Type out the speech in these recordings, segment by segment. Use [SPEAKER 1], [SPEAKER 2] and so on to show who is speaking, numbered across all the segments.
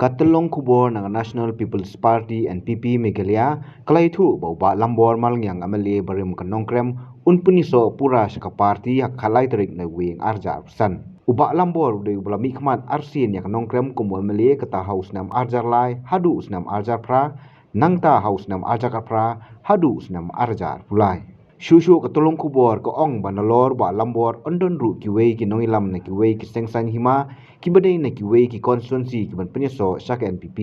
[SPEAKER 1] Katalong kubor ng National People's Party NPP Meghalaya kalay thu bauba lambor malangyang amali barim kanongkrem unpuniso pura sa party hak kalay tarik na wing arjar san uba lambor de ubla mikmat arsin yak nongkrem kumu amali kata house nam arjar lai hadu usnam arjar pra nangta house nam arjar pra hadu usnam arjar pulai Shushu katulong kubor ko ong banalor ba lambor ondon ru kiwei ki noilam na kiwei ki sengsan hima ki badai na kiwei ki constituency ki ban penyeso sak NPP.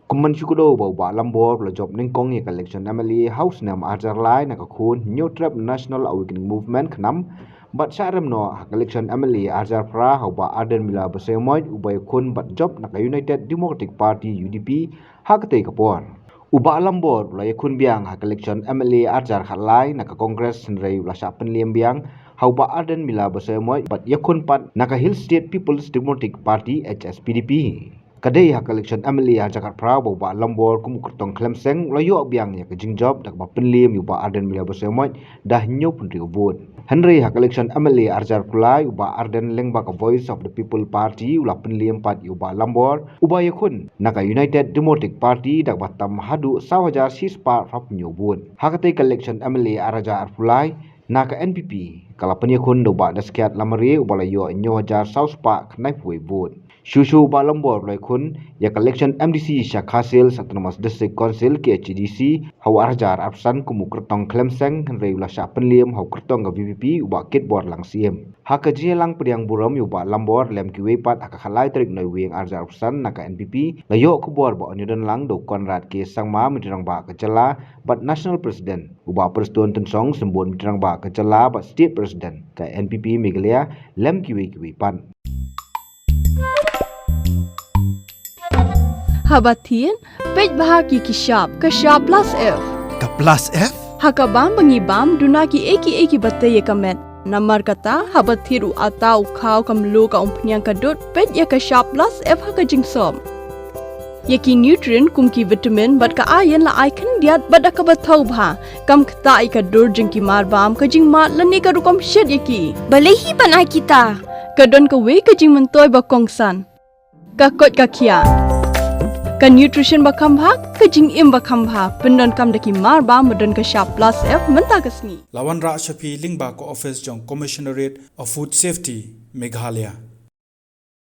[SPEAKER 1] Kuman syukudo ba lambor bla job ningkong ye election namali house nam arjar lai na kakun new trap national awakening movement khnam bat sarem no hak election amali arjar pra ba arden mila basemoy ubay kun bat job na United Democratic Party UDP hakate kapor. Uba lambor la yakun biang hak election MLA arjar khalai naka Congress senrei la sapen liam biang hauba arden mila basemoy bat yakun pat naka Hill State People's Democratic Party HSPDP kadai hak election MLA arjar pra ba lambor kum kurtong klemseng la yo biang ya kajing job dak ba penliam uba arden mila basemoy dah nyu pun vote Henry hak election MLA arjar kulai uba arden lengba ka Voice of the People Party ula penliam pat uba lambor uba yakun naka United Democratic Party dak batam hadu sawaja sispa rap nyobun hakate election MLA arjar kulai naka NPP kala penyakun doba daskiat lamari uba layo nyojar sauspa knai puai vote Shushu balambor laikun ya election MDC Syakhasil Autonomous District Council KHDC hawa arjar absan kumu kertong klemseng reula sya penliam hau kertong ga VVP uba kitbor lang CM haka jelang pediang buram uba lambor lem kiwe pat haka khalai trik noi wing arjar absan naka NPP layo kubor ba onidan lang do Konrad ke sangma mitrang ba kecela bat national president uba perstuan tensong sembun mitrang ba kecela bat state president ka NPP Meghalaya lem kiwe pan
[SPEAKER 2] Habatin, pej bahagi ki shop plus F.
[SPEAKER 3] Ka plus F?
[SPEAKER 2] Hakabam bangibam dunaki eki batte ye kamet. Namar kata habathiru atau khau kamlu ka umpnyang kadut pej ya ka shop plus F haka jingsom. Yaki nutrient kumki vitamin bat ka ayan la icon diat bat ka bathau bha kam kta ka dur jingki marbam ka jingma lani ka rukom shed yaki.
[SPEAKER 4] Balehi banai kita.
[SPEAKER 2] Kadon ka we ka jing mentoy ba kongsan. Ka kot ka kia. Ka nutrition bakam bha ka jing im bakam bha pendon kam daki marba modon ka shop plus F menta kasni
[SPEAKER 3] Lawan Ra Shafi Lingba ko office jong Commissionerate of Food Safety Meghalaya